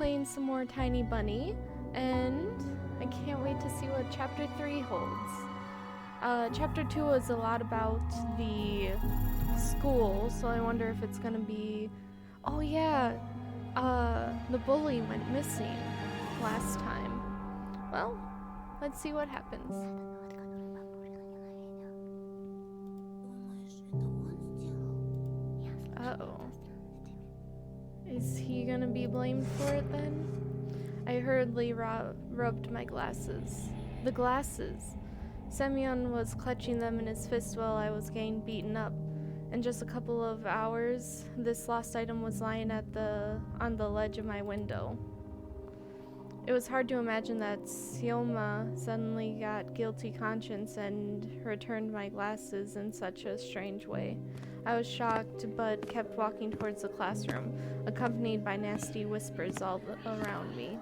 playing some more Tiny Bunny, and I can't wait to see what Chapter 3 holds. Chapter 2 was a lot about the school, so I wonder if it's gonna be... Oh yeah, the bully went missing last time. Well, let's see what happens. Uh-oh. Is he gonna be blamed for it then? I hurriedly rubbed my glasses. The glasses! Semyon was clutching them in his fist while I was getting beaten up. In just a couple of hours, this lost item was lying on the ledge of my window. It was hard to imagine that Sioma suddenly got guilty conscience and returned my glasses in such a strange way. I was shocked, but kept walking towards the classroom, accompanied by nasty whispers all around me.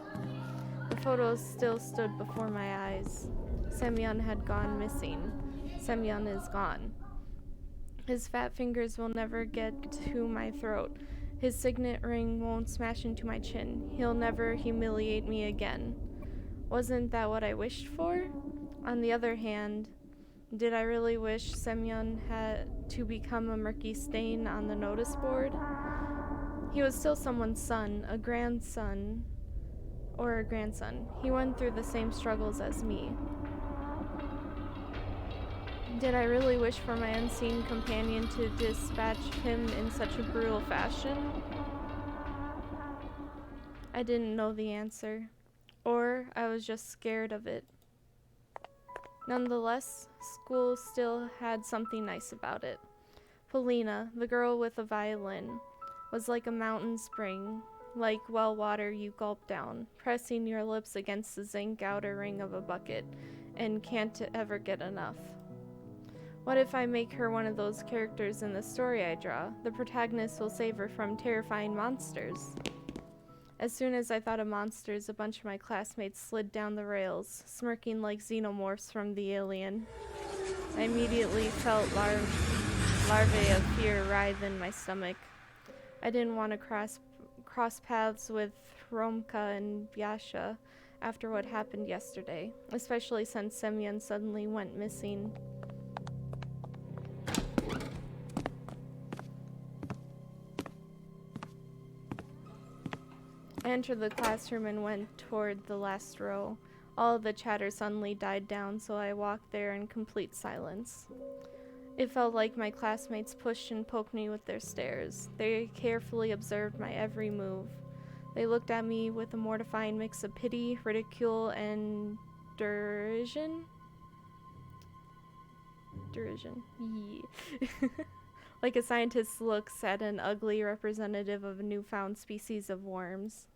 The photos still stood before my eyes. Semyon had gone missing. Semyon is gone. His fat fingers will never get to my throat. His signet ring won't smash into my chin. He'll never humiliate me again. Wasn't that what I wished for? On the other hand, did I really wish Semyon had to become a murky stain on the notice board? He was still someone's son, a grandson. He went through the same struggles as me. Did I really wish for my unseen companion to dispatch him in such a brutal fashion? I didn't know the answer, or I was just scared of it. Nonetheless, school still had something nice about it. Polina, the girl with a violin, was like a mountain spring, like well water you gulp down, pressing your lips against the zinc outer ring of a bucket, and can't ever get enough. What if I make her one of those characters in the story I draw? The protagonist will save her from terrifying monsters. As soon as I thought of monsters, a bunch of my classmates slid down the rails, smirking like xenomorphs from the Alien. I immediately felt larvae of fear writhe in my stomach. I didn't want to cross paths with Romka and Byasha after what happened yesterday, especially since Semyon suddenly went missing. I entered the classroom and went toward the last row. All of the chatter suddenly died down, so I walked there in complete silence. It felt like my classmates pushed and poked me with their stares. They carefully observed my every move. They looked at me with a mortifying mix of pity, ridicule, and derision. Yeah. Like a scientist looks at an ugly representative of a newfound species of worms.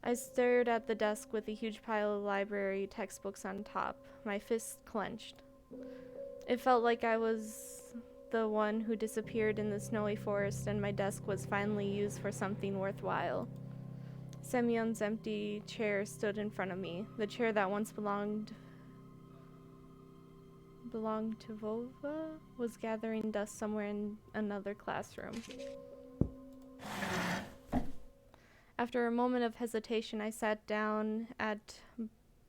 I stared at the desk with a huge pile of library textbooks on top, my fists clenched. It felt like I was the one who disappeared in the snowy forest and my desk was finally used for something worthwhile. Semyon's empty chair stood in front of me, the chair that once belonged to Vova was gathering dust somewhere in another classroom. After a moment of hesitation, I sat down at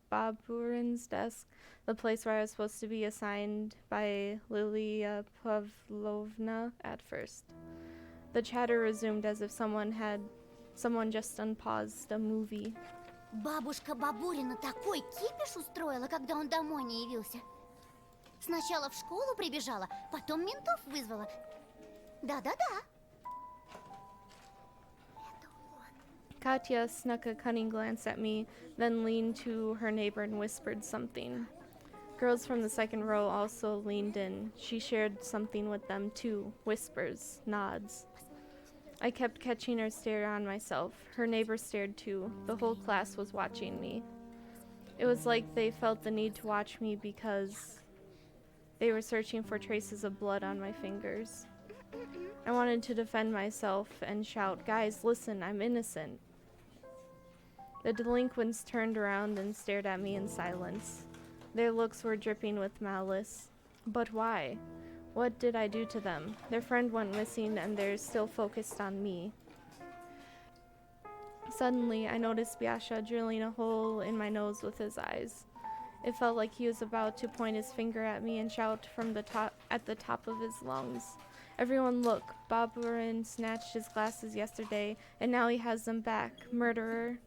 Baburin's desk, the place where I was supposed to be assigned by Lilia Pavlovna at first. The chatter resumed as if someone just unpaused a movie. Бабушка Бабурина такой кипиш устроила, когда он домой не явился. Сначала в школу прибежала, потом ментов вызвала. Да-да-да. Katya snuck a cunning glance at me, then leaned to her neighbor and whispered something. Girls from the second row also leaned in. She shared something with them too, whispers, nods. I kept catching her stare on myself. Her neighbor stared too. The whole class was watching me. It was like they felt the need to watch me because they were searching for traces of blood on my fingers. I wanted to defend myself and shout, "Guys, listen, I'm innocent." The delinquents turned around and stared at me in silence. Their looks were dripping with malice. But why? What did I do to them? Their friend went missing and they're still focused on me. Suddenly, I noticed Biasha drilling a hole in my nose with his eyes. It felt like he was about to point his finger at me and shout from the top at the top of his lungs. Everyone look, Baburin snatched his glasses yesterday, and now he has them back. Murderer.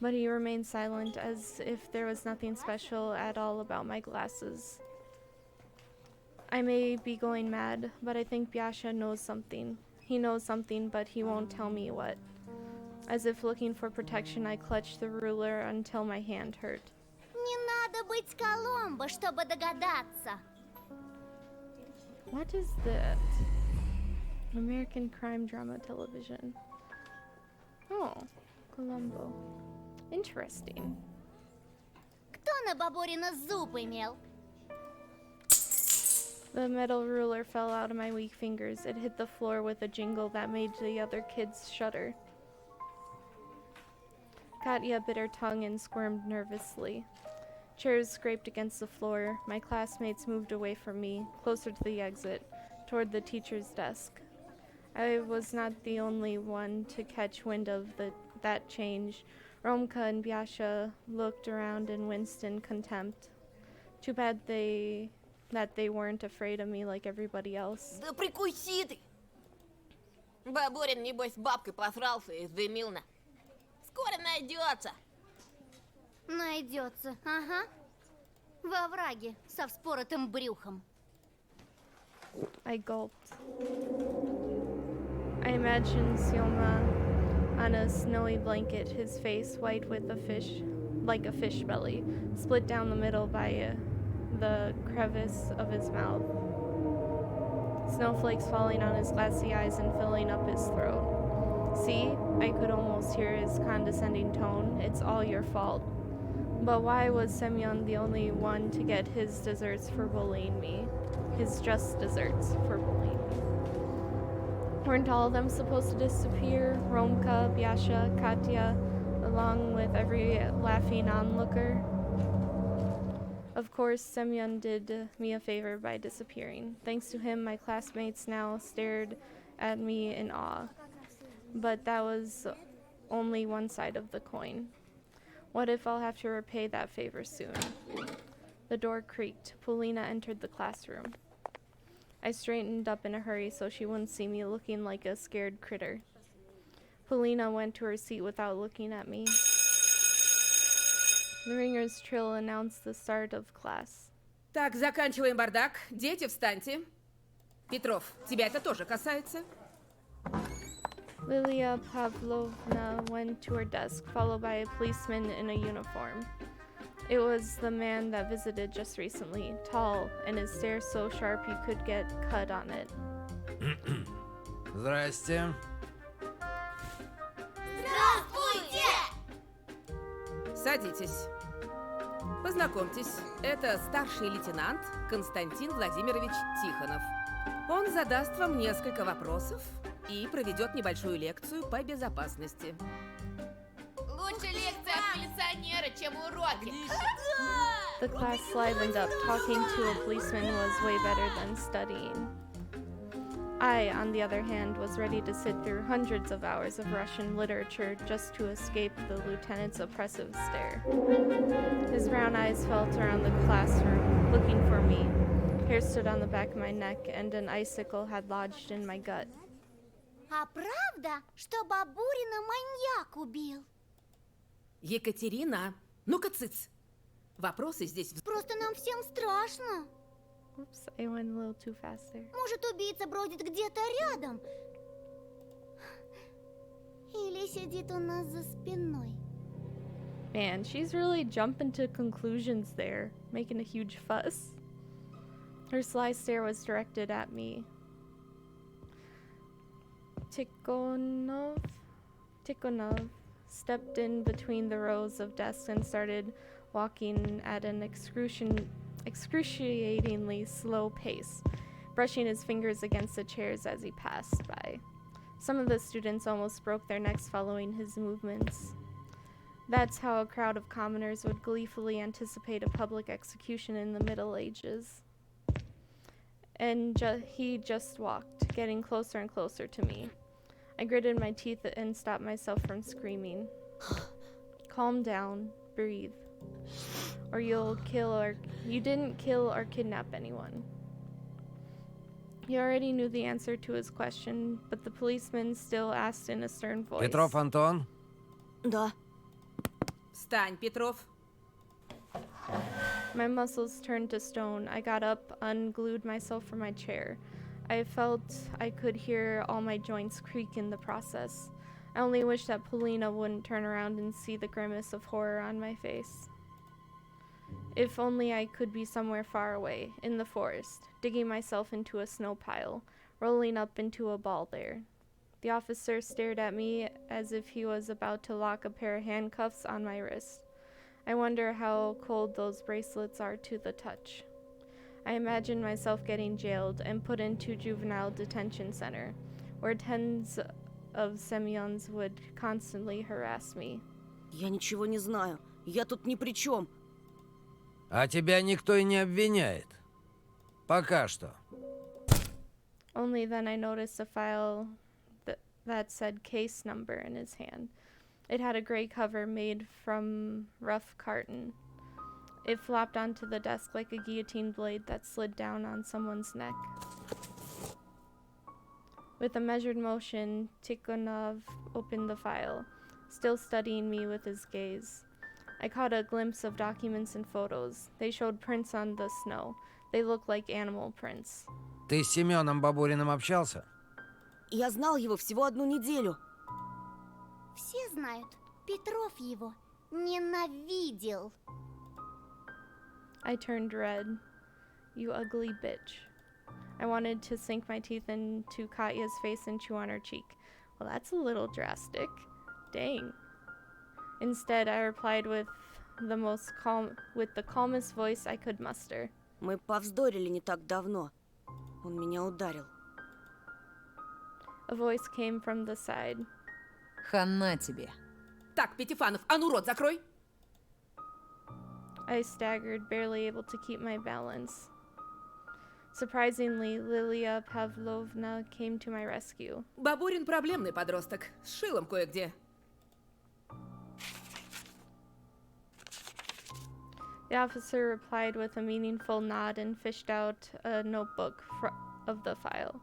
But he remained silent, as if there was nothing special at all about my glasses. I may be going mad, but I think Biasha knows something. He knows something, but he won't tell me what. As if looking for protection, I clutched the ruler until my hand hurt. Не надо быть Коломбо, чтобы догадаться. What is that? American crime drama television. Oh, Colombo. Interesting. Кто на Бабурина зуб имел? The metal ruler fell out of my weak fingers. It hit the floor with a jingle that made the other kids shudder. Katya bit her tongue and squirmed nervously. Chairs scraped against the floor. My classmates moved away from me, closer to the exit, toward the teacher's desk. I was not the only one to catch wind of that change. Romka and Biasha looked around and winced in contempt. Too bad that they weren't afraid of me like everybody else. Да прикуси ты! Бабурин, небось, с бабкой посрался и дымилна. Скоро найдется. Найдется, ага. Во враге, со вспоротым брюхом. I gulped. I imagined Sioma on a snowy blanket, his face white with like a fish belly, split down the middle by the crevice of his mouth. Snowflakes falling on his glassy eyes and filling up his throat. See, I could almost hear his condescending tone. It's all your fault. But why was Semyon the only one to get his desserts for bullying me? His just desserts for bullying me. Weren't all of them supposed to disappear? Romka, Biasha, Katya, along with every laughing onlooker? Of course, Semyon did me a favor by disappearing. Thanks to him, my classmates now stared at me in awe. But that was only one side of the coin. What if I'll have to repay that favor soon? The door creaked. Polina entered the classroom. I straightened up in a hurry so she wouldn't see me looking like a scared critter. Polina went to her seat without looking at me. The ringer's trill announced the start of class. Так, заканчиваем бардак. Дети, встаньте. Петров, тебя это тоже касается. Lilia Pavlovna went to her desk, followed by a policeman in a uniform. It was the man that visited just recently, tall, and his stare so sharp you could get cut on it. Здрасте. Здравствуйте! Садитесь. Познакомьтесь, это старший лейтенант Константин Владимирович Тихонов. Он задаст вам несколько вопросов и проведет небольшую лекцию по безопасности. Лучше лекция от милиционера, чем уроки. The class livened up. Talking to a policeman was way better than studying. I, on the other hand, was ready to sit through hundreds of hours of Russian literature just to escape the lieutenant's oppressive stare. His brown eyes felt around the classroom, looking for me. Hair stood on the back of my neck, and an icicle had lodged in my gut. А правда, что Бабурина маньяк убил? Екатерина, ну-ка цыц. Вопросы здесь... Просто нам всем страшно. Oops, I went a little too fast there. Может, убийца бродит где-то рядом? Или сидит у нас за спиной? Man, she's really jumping to conclusions there, making a huge fuss. Her sly stare was directed at me. Tikhonov stepped in between the rows of desks and started walking at an excruciatingly slow pace, brushing his fingers against the chairs as he passed by. Some of the students almost broke their necks following his movements. That's how a crowd of commoners would gleefully anticipate a public execution in the Middle Ages. And he just walked, getting closer and closer to me. I gritted my teeth and stopped myself from screaming. Calm down, breathe. Or you didn't kill or kidnap anyone. He already knew the answer to his question, but the policeman still asked in a stern voice. Петров Антон? Да. Встань, Петров. My muscles turned to stone. I got up, unglued myself from my chair. I felt I could hear all my joints creak in the process. I only wish that Polina wouldn't turn around and see the grimace of horror on my face. If only I could be somewhere far away, in the forest, digging myself into a snow pile, rolling up into a ball there. The officer stared at me as if he was about to lock a pair of handcuffs on my wrist. I wonder how cold those bracelets are to the touch. I imagined myself getting jailed and put into juvenile detention center, where tens of Semyons would constantly harass me. Я ничего не знаю. Я тут ни при чем. А тебя никто и не обвиняет. Пока что. Only then I noticed a file that said case number in his hand. It had a gray cover made from rough carton. It flopped onto the desk like a guillotine blade that slid down on someone's neck. With a measured motion, Tikhonov opened the file, still studying me with his gaze. I caught a glimpse of documents and photos. They showed prints on the snow. They looked like animal prints. Ты с Семеном Бабуриным общался? Я знал его всего одну неделю. Все знают, Петров его ненавидел. I turned red. You ugly bitch. I wanted to sink my teeth into Katya's face and chew on her cheek. Well, that's a little drastic. Dang. Instead, I replied with the calmest voice I could muster. Мы повздорили не так давно. Он меня ударил. A voice came from the side. Хана тебе. Так, Пятифанов, а ну рот закрой. I staggered, barely able to keep my balance. Surprisingly, Lilia Pavlovna came to my rescue. Бабурин проблемный подросток. С шилом кое-где. The officer replied with a meaningful nod and fished out a notebook from the file.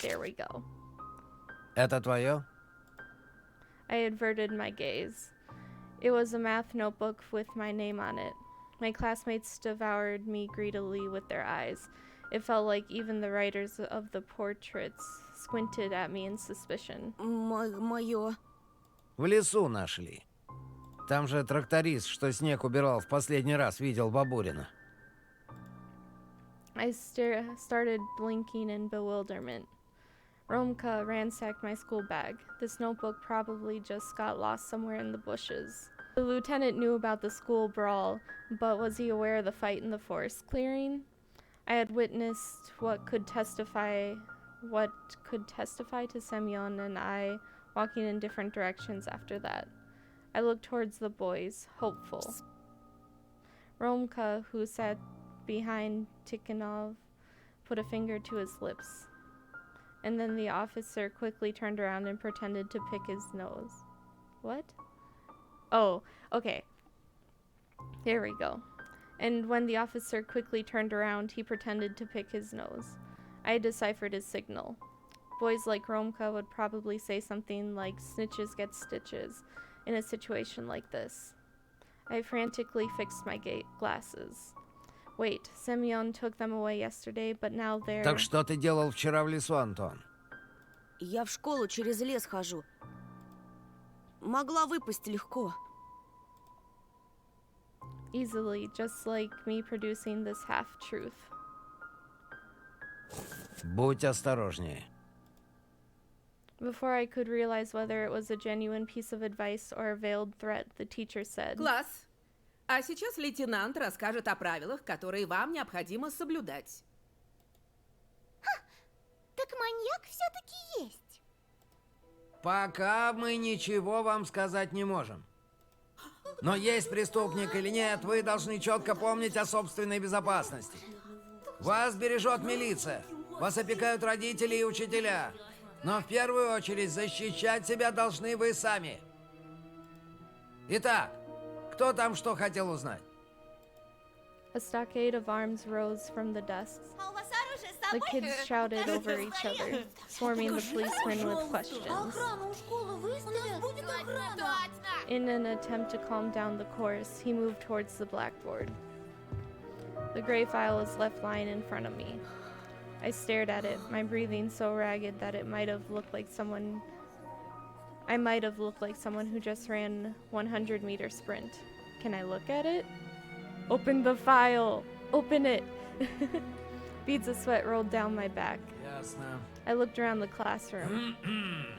There we go. Это твое? I averted my gaze. It was a math notebook with my name on it. My classmates devoured me greedily with their eyes. It felt like even the writers of the portraits squinted at me in suspicion. Мое. В лесу нашли. Там же тракторист, что снег убирал в последний раз, видел Бабурина. I started blinking in bewilderment. Romka ransacked my school bag. This notebook probably just got lost somewhere in the bushes. The lieutenant knew about the school brawl, but was he aware of the fight in the forest clearing? I had witnessed what could testify to Semyon and I walking in different directions after that. I looked towards the boys, hopeful. Romka, who sat behind Tikhonov, put a finger to his lips. And then the officer quickly turned around and pretended to pick his nose. What? Oh, okay. There we go. And when the officer quickly turned around, he pretended to pick his nose. I deciphered his signal. Boys like Romka would probably say something like snitches get stitches in a situation like this. I frantically fixed my glasses. Wait, Semyon took them away yesterday, but now they're... Так что ты делал вчера в лесу, Антон? Я в школу через лес хожу. Могла выпасть легко. Easily, just like me producing this half-truth. Будь осторожнее. Before I could realize whether it was a genuine piece of advice or a veiled threat, the teacher said, Класс. А сейчас лейтенант расскажет о правилах, которые вам необходимо соблюдать. Так маньяк все-таки есть. Пока мы ничего вам сказать не можем. Но есть преступник или нет, вы должны четко помнить о собственной безопасности. Вас бережет милиция. Вас опекают родители и учителя. Но в первую очередь защищать себя должны вы сами. Итак, кто там что хотел узнать? A stockade of arms rose from the desks. А у вас оружие с The собой? kids shouted over each other, swarming the policemen with questions. Охрану у школы выставят. У нас будет охрана. In an attempt to calm down the chorus, he moved towards the blackboard. The gray file was left lying in front of me. I stared at it, my breathing so ragged that it might have looked like someone. I might have looked like someone who just ran 100-meter sprint. Can I look at it? Open the file! Open it! Beads of sweat rolled down my back. Ясно. I looked around the classroom.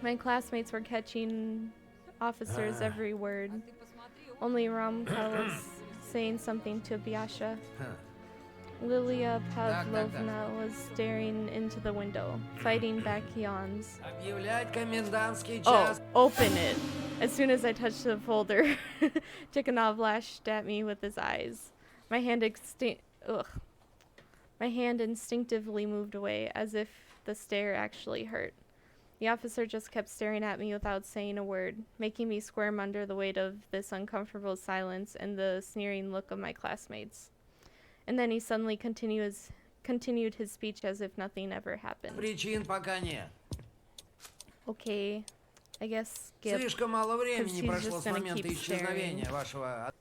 My classmates were catching officers' every word. Only Ramka was saying something to Biasha. Lilia Pavlovna was staring into the window, fighting back yawns. Объявлять комендантский Oh, час. open it! As soon as I touched the folder, Tikhonov lashed at me with his eyes. My hand instinctively moved away, as if the stare actually hurt. The officer just kept staring at me without saying a word, making me squirm under the weight of this uncomfortable silence and the sneering look of my classmates. And then he suddenly continued his speech as if nothing ever happened. Причин пока нет. Okay, I guess skip. Слишком мало времени he's прошло just с gonna момента keep исчезновения вашего...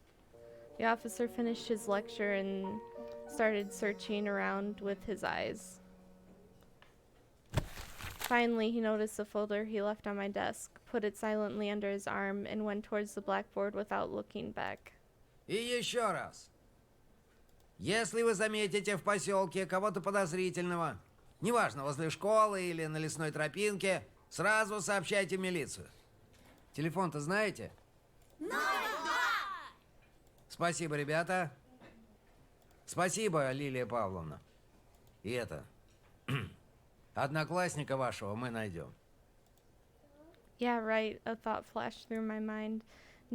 The officer finished his lecture and started searching around with his eyes. Finally, he noticed the folder he left on my desk, put it silently under his arm, and went towards the blackboard without looking back. И еще раз. Если вы заметите в поселке кого-то подозрительного, неважно, возле школы или на лесной тропинке, сразу сообщайте в милицию. Телефон-то знаете? Спасибо, ребята. Спасибо, Лилия Павловна. И это... Одноклассника вашего мы найдем. Yeah, right, a thought flashed through my mind.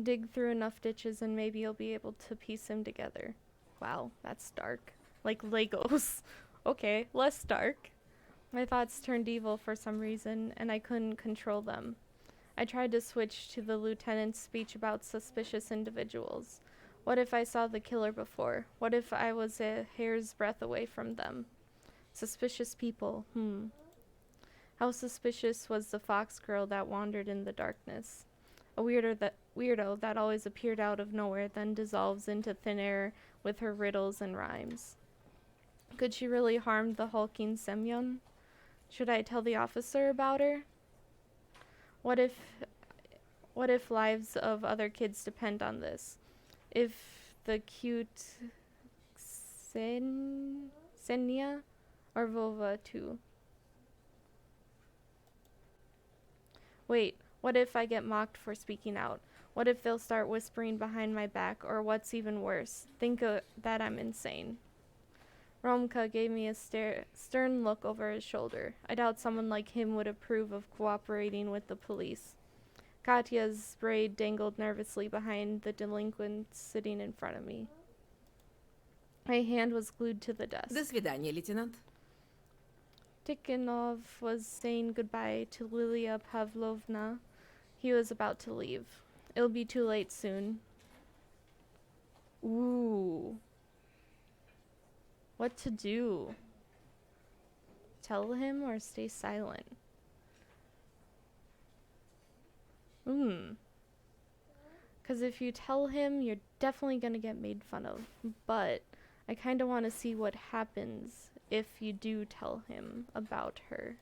Dig through enough ditches and maybe you'll be able to piece him together. Wow, that's dark. Like Legos. Okay, less dark. My thoughts turned evil for some reason, and I couldn't control them. I tried to switch to the lieutenant's speech about suspicious individuals. What if I saw the killer before? What if I was a hair's breadth away from them? Suspicious people, How suspicious was the fox girl that wandered in the darkness? A weirdo that always appeared out of nowhere, then dissolves into thin air with her riddles and rhymes. Could she really harm the hulking Semyon? Should I tell the officer about her? What if lives of other kids depend on this? If the cute Xenia or Vova too? Wait, what if I get mocked for speaking out? What if they'll start whispering behind my back, or what's even worse, think that I'm insane? Romka gave me a stern look over his shoulder. I doubt someone like him would approve of cooperating with the police. Katya's braid dangled nervously behind the delinquent sitting in front of me. My hand was glued to the desk. До свидания, лейтенант. Tikhonov was saying goodbye to Lilia Pavlovna. He was about to leave. It'll be too late soon. Ooh. What to do? Tell him or stay silent? Because if you tell him, you're definitely going to get made fun of. But I kind of want to see what happens if you do tell him about her.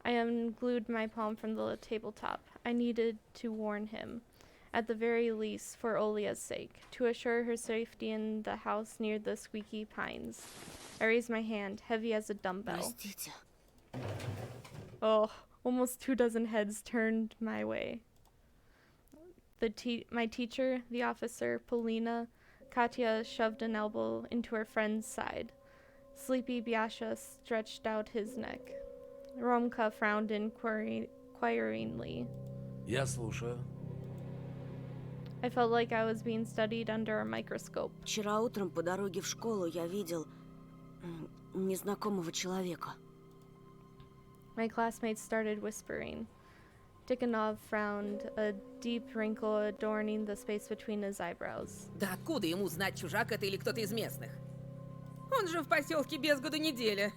I unglued my palm from the tabletop. I needed to warn him, at the very least for Olia's sake, to assure her safety in the house near the squeaky pines. I raised my hand, heavy as a dumbbell. Простите. Oh, almost 24 heads turned my way. My teacher, the officer, Polina, Katya shoved an elbow into her friend's side. Sleepy Biasha stretched out his neck. Romka frowned inquiringly. Я слушаю. I felt like I was being studied under a microscope. Вчера утром по дороге в школу я видел... незнакомого человека. My classmates started whispering. Tikhonov frowned, a deep wrinkle adorning the space between his eyebrows. Да откуда ему знать, чужак это или кто-то из местных? Он же в поселке без году неделя.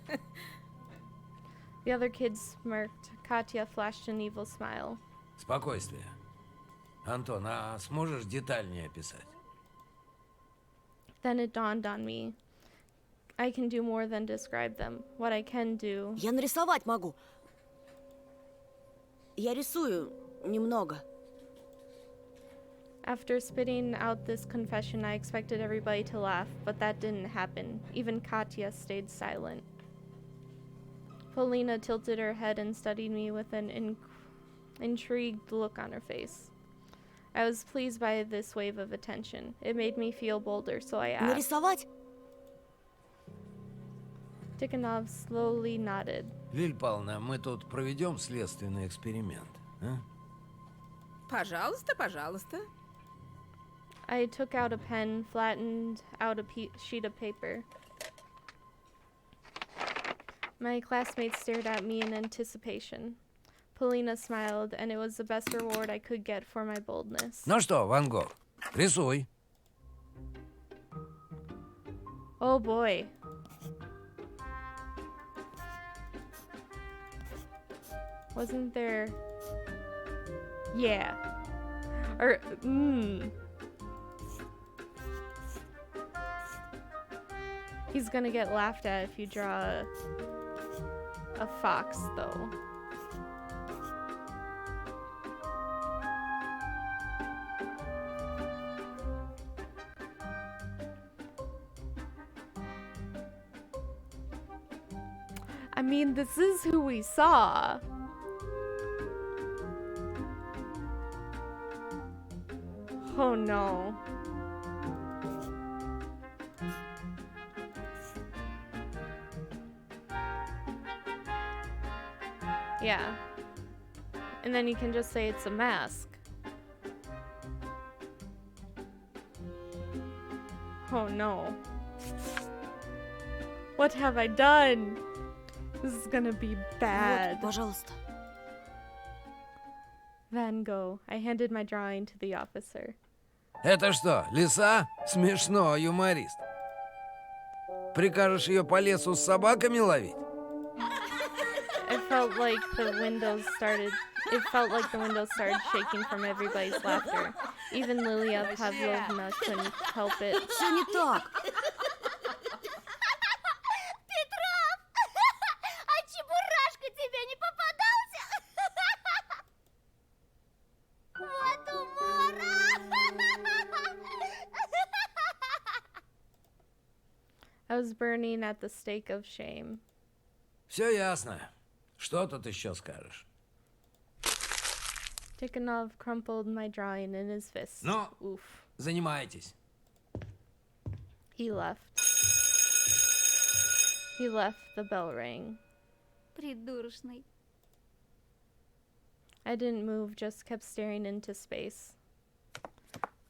The other kids smirked. Katya flashed an evil smile. Спокойствие. Антон, а сможешь детальнее описать? Then it dawned on me. I can do more than describe them. What I can do... Я нарисовать могу. Я рисую немного. After spitting out this confession, I expected everybody to laugh, but that didn't happen. Even Katya stayed silent. Polina tilted her head and studied me with an intrigued look on her face. I was pleased by this wave of attention. It made me feel bolder, so I asked. Нарисовать? Tikhonov slowly nodded. Лиль Павловна, мы тут проведем следственный эксперимент, а? Пожалуйста, пожалуйста. I took out a pen, flattened out a sheet of paper. My classmates stared at me in anticipation. Polina smiled, and it was the best reward I could get for my boldness. Ну что, Ван Гог, рисуй. Oh boy. Wasn't there... Yeah. Or, He's gonna get laughed at if you draw a fox, though. I mean, this is who we saw. Oh no. Yeah. And then you can just say it's a mask. Oh no. What have I done? This is gonna be bad. Вот, пожалуйста. Van Gogh. I handed my drawing to the officer. Это что, лиса? Смешно, юморист. Прикажешь ее по лесу с собаками ловить? It felt like the windows started shaking from everybody's laughter. Even Lilia Pavlovna couldn't help it. Все не так. Петров! А Чебурашка тебе не попадался? Вот умора! I was burning at the stake of shame. Все ясно. Что тут еще скажешь? Tikhonov crumpled my drawing in his fist. Ну, Oof. занимайтесь. He left. He left, the bell rang. Придурочный. I didn't move, just kept staring into space.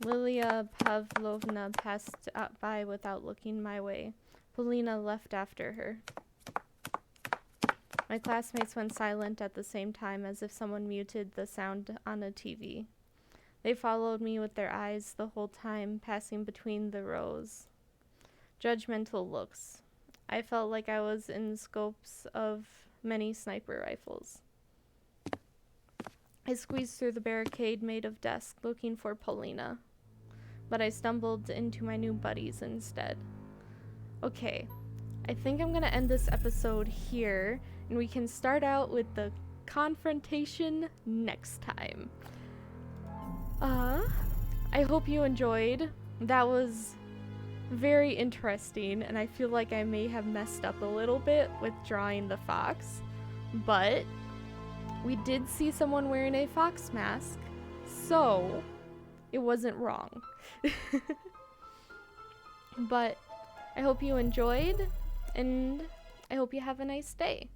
Lilia Pavlovna passed by without looking my way. Polina left after her. My classmates went silent at the same time, as if someone muted the sound on a TV. They followed me with their eyes the whole time, passing between the rows. Judgmental looks. I felt like I was in the scopes of many sniper rifles. I squeezed through the barricade made of desks, looking for Polina. But I stumbled into my new buddies instead. Okay, I think I'm gonna end this episode here, and we can start out with the confrontation next time. I hope you enjoyed. That was very interesting, and I feel like I may have messed up a little bit with drawing the fox, but we did see someone wearing a fox mask, so it wasn't wrong. But I hope you enjoyed, and I hope you have a nice day.